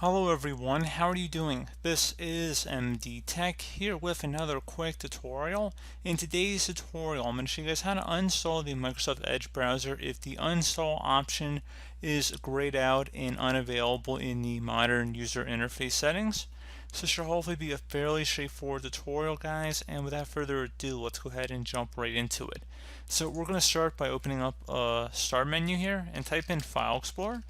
Hello everyone, how are you doing? This is MD Tech here with another quick tutorial. In today's tutorial, I'm going to show you guys how to uninstall the Microsoft Edge browser if the uninstall option is grayed out and unavailable in the modern user interface settings. So this should hopefully be a fairly straightforward tutorial, guys, and without further ado, let's go ahead and jump right into it. So we're going to start by opening up a start menu here and type in File Explorer.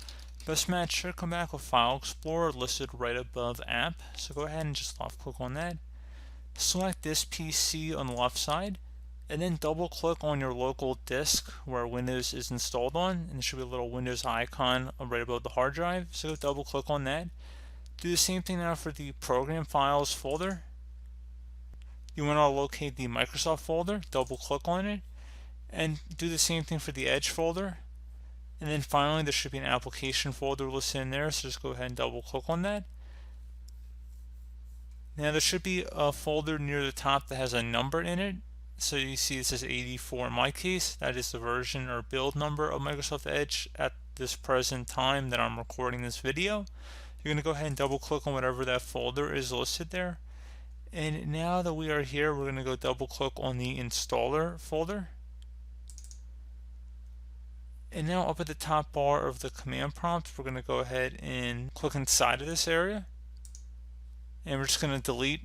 Best match should come back with File Explorer listed right above App. So go ahead and just left click on that. Select this PC on the left side and then double click on your local disk where Windows is installed on, and there should be a little Windows icon right above the hard drive. So double click on that. Do the same thing now for the Program Files folder. You want to locate the Microsoft folder, double click on it, and do the same thing for the Edge folder. And then finally, there should be an application folder listed in there, so just go ahead and double click on that. Now there should be a folder near the top that has a number in it. So you see it says 84 in my case. That is the version or build number of Microsoft Edge at this present time that I'm recording this video. You're going to go ahead and double click on whatever that folder is listed there. And now that we are here, we're going to go double click on the installer folder. And now up at the top bar of the command prompt, we're going to go ahead and click inside of this area. And we're just going to delete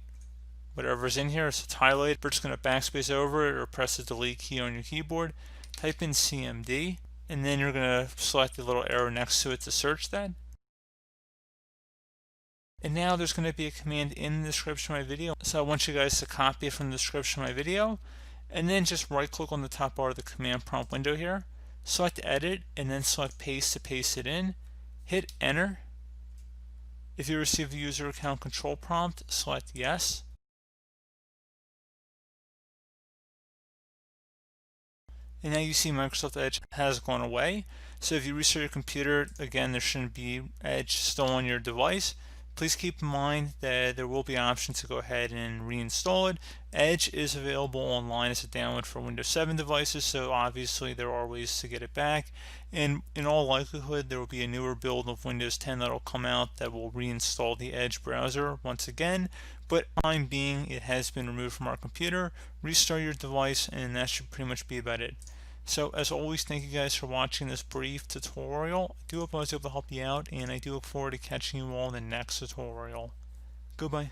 whatever's in here. So it's highlighted. We're just going to backspace over it or press the delete key on your keyboard. Type in CMD, and then you're going to select the little arrow next to it to search that. And now there's going to be a command in the description of my video. So I want you guys to copy it from the description of my video. And then just right click on the top bar of the command prompt window here. Select edit and then select paste to paste it in. Hit enter. If you receive the user account control prompt, select yes. And now you see Microsoft Edge has gone away. So if you restart your computer, again, there shouldn't be Edge still on your device. Please keep in mind that there will be options to go ahead and reinstall it. Edge is available online as a download for Windows 7 devices, so obviously there are ways to get it back. And in all likelihood, there will be a newer build of Windows 10 that will come out that will reinstall the Edge browser once again. But time being, it has been removed from our computer. Restart your device, and that should pretty much be about it. So as always, thank you guys for watching this brief tutorial. I do hope I was able to help you out, and I do look forward to catching you all in the next tutorial. Goodbye.